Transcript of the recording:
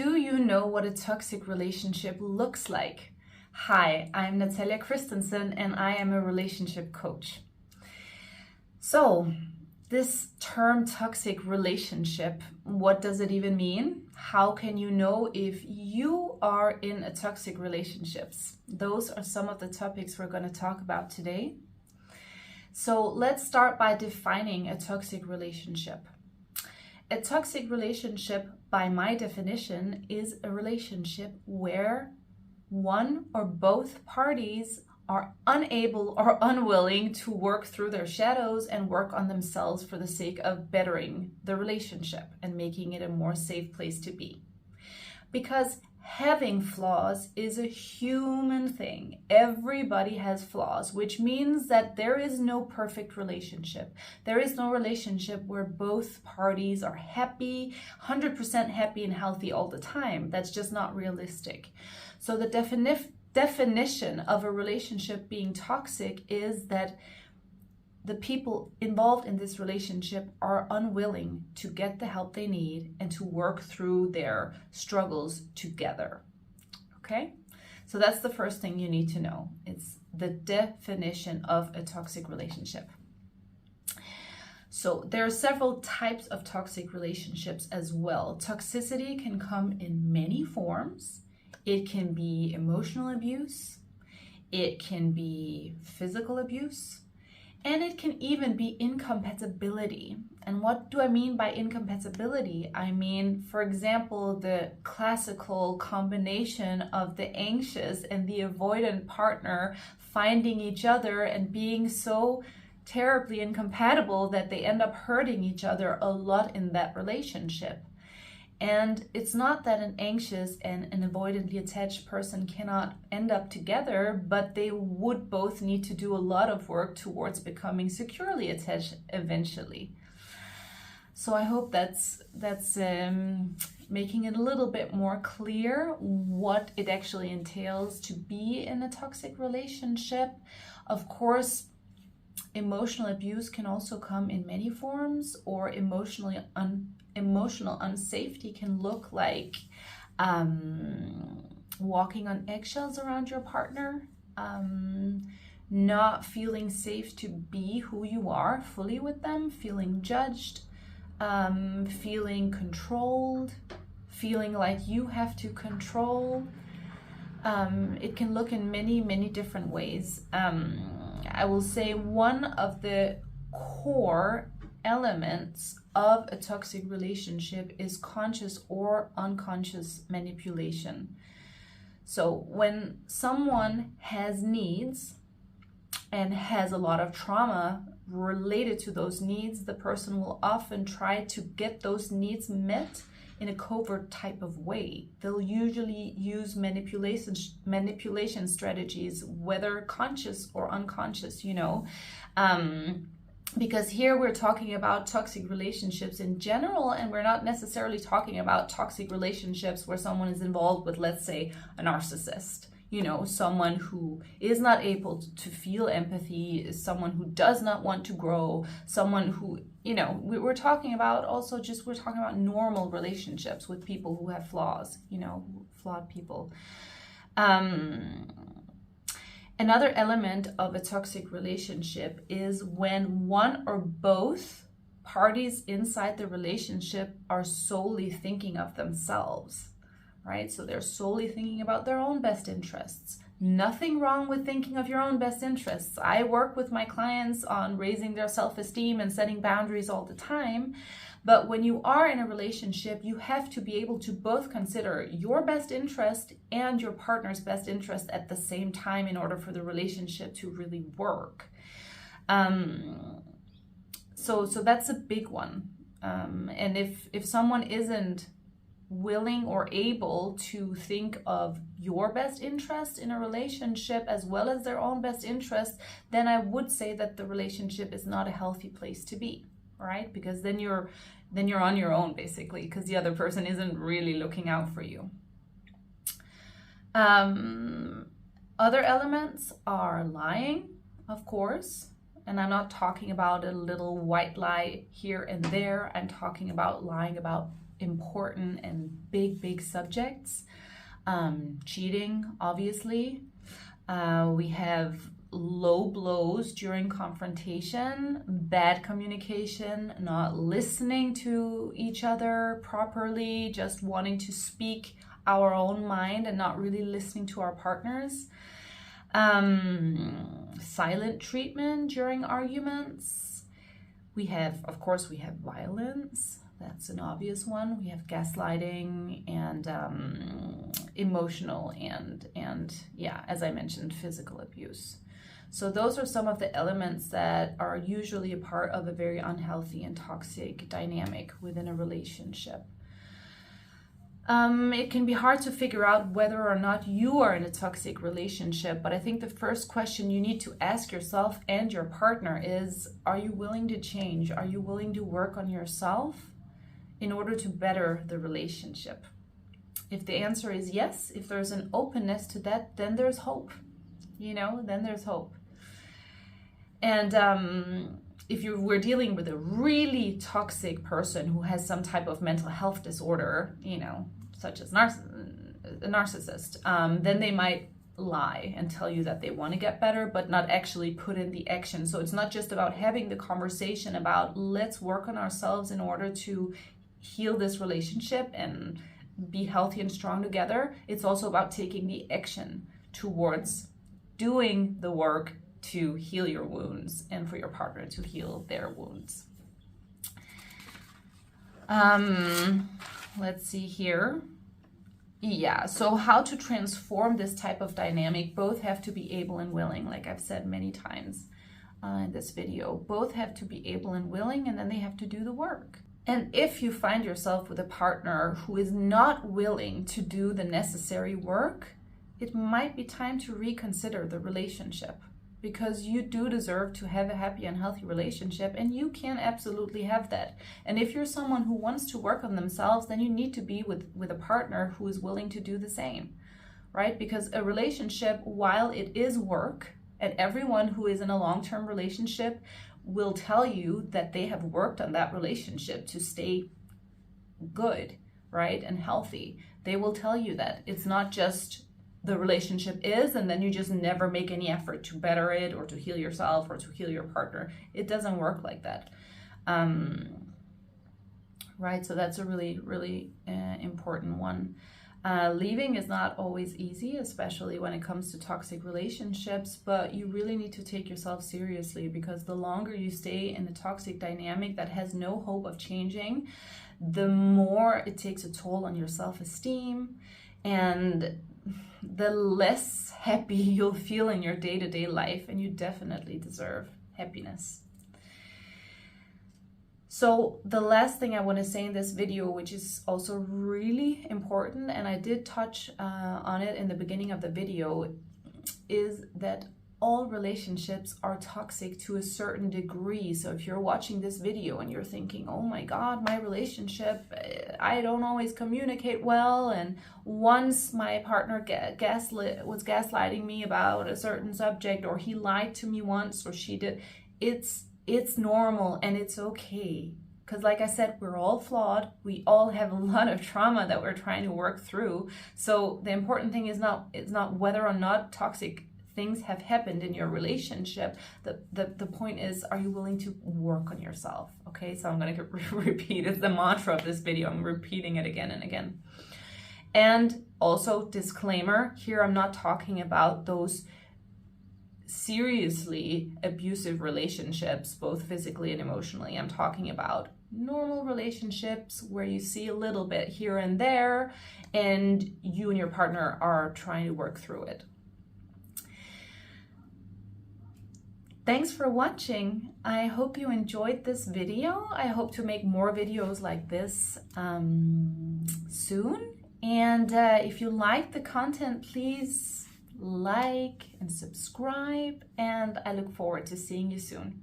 Do you know what a toxic relationship looks like? Hi, I'm Nathalia Christensen and I am a relationship coach. So, this term toxic relationship, what does it even mean? How can you know if you are in a toxic relationships? Those are some of the topics we're going to talk about today. So, let's start by defining a toxic relationship. A toxic relationship, by my definition, is a relationship where one or both parties are unable or unwilling to work through their shadows and work on themselves for the sake of bettering the relationship and making it a more safe place to be. Because having flaws is a human thing. Everybody has flaws, which means that there is no perfect relationship. There is no relationship where both parties are happy, 100% happy and healthy all the time. That's just not realistic. So the definition of a relationship being toxic is that the people involved in this relationship are unwilling to get the help they need and to work through their struggles together. Okay? So that's the first thing you need to know. It's the definition of a toxic relationship. So there are several types of toxic relationships as well. Toxicity can come in many forms. It can be emotional abuse. It can be physical abuse. And it can even be incompatibility. And what do I mean by incompatibility? I mean, for example, the classical combination of the anxious and the avoidant partner finding each other and being so terribly incompatible that they end up hurting each other a lot in that relationship. And it's not that an anxious and an avoidantly attached person cannot end up together, but they would both need to do a lot of work towards becoming securely attached eventually. So I hope that's making it a little bit more clear what it actually entails to be in a toxic relationship. Of course, emotional abuse can also come in many forms, or emotional unsafety can look like walking on eggshells around your partner, not feeling safe to be who you are fully with them, feeling judged, feeling controlled, feeling like you have to control. It can look in many different ways. I will say one of the core elements of a toxic relationship is conscious or unconscious manipulation. So when someone has needs and has a lot of trauma related to those needs, the person will often try to get those needs met in a covert type of way. They'll usually use manipulation strategies, whether conscious or unconscious, because here we're talking about toxic relationships in general, and we're not necessarily talking about toxic relationships where someone is involved with, let's say, a narcissist, someone who is not able to feel empathy, someone who does not want to grow, someone who, we're talking about normal relationships with people who have flaws, flawed people. Another element of a toxic relationship is when one or both parties inside the relationship are solely thinking of themselves, right? So they're solely thinking about their own best interests. Nothing wrong with thinking of your own best interests. I work with my clients on raising their self-esteem and setting boundaries all the time. But when you are in a relationship, you have to be able to both consider your best interest and your partner's best interest at the same time in order for the relationship to really work. So that's a big one. And if someone isn't willing or able to think of your best interest in a relationship as well as their own best interest, then I would say that the relationship is not a healthy place to be. Right? Because then you're on your own, basically, because the other person isn't really looking out for you. Other elements are lying, of course. And I'm not talking about a little white lie here and there. I'm talking about lying about important and big subjects. Cheating, obviously. We have low blows during confrontation, bad communication, not listening to each other properly, just wanting to speak our own mind and not really listening to our partners. Silent treatment during arguments. We have, of course, we have violence. That's an obvious one. We have gaslighting and emotional and yeah, as I mentioned, physical abuse. So those are some of the elements that are usually a part of a very unhealthy and toxic dynamic within a relationship. It can be hard to figure out whether or not you are in a toxic relationship, but I think the first question you need to ask yourself and your partner is, are you willing to change? Are you willing to work on yourself in order to better the relationship? If the answer is yes, if there's an openness to that, then there's hope. Then there's hope. And if you were dealing with a really toxic person who has some type of mental health disorder, such as a narcissist, then they might lie and tell you that they want to get better, but not actually put in the action. So it's not just about having the conversation about let's work on ourselves in order to heal this relationship and be healthy and strong together. It's also about taking the action towards doing the work to heal your wounds and for your partner to heal their wounds. Let's see here. Yeah, so how to transform this type of dynamic, both have to be able and willing, like I've said many times in this video. Both have to be able and willing, and then they have to do the work. And if you find yourself with a partner who is not willing to do the necessary work, it might be time to reconsider the relationship, because you do deserve to have a happy and healthy relationship, and you can absolutely have that. And if you're someone who wants to work on themselves, then you need to be with a partner who is willing to do the same, right? Because a relationship, while it is work, and everyone who is in a long-term relationship will tell you that they have worked on that relationship to stay good, right, and healthy. They will tell you that. It's not just the relationship is, and then you just never make any effort to better it or to heal yourself or to heal your partner. It doesn't work like that. Right, so that's a really important one. Leaving is not always easy, especially when it comes to toxic relationships, but you really need to take yourself seriously, because the longer you stay in a toxic dynamic that has no hope of changing, the more it takes a toll on your self-esteem, and the less happy you'll feel in your day-to-day life, and you definitely deserve happiness. So the last thing I want to say in this video, which is also really important, and I did touch on it in the beginning of the video, is that all relationships are toxic to a certain degree. So if you're watching this video and you're thinking, oh my God, my relationship, I don't always communicate well, and once my partner was gaslighting me about a certain subject, or he lied to me once, or she did, it's normal and it's okay. Because like I said, we're all flawed. We all have a lot of trauma that we're trying to work through. So the important thing is not whether or not toxic things have happened in your relationship. The point is, are you willing to work on yourself? Okay, so I'm going to repeat, it's the mantra of this video. I'm repeating it again and again. And also, disclaimer, here I'm not talking about those seriously abusive relationships, both physically and emotionally. I'm talking about normal relationships where you see a little bit here and there, and you and your partner are trying to work through it. Thanks for watching. I hope you enjoyed this video. I hope to make more videos like this soon. And if you like the content, please like and subscribe, and I look forward to seeing you soon.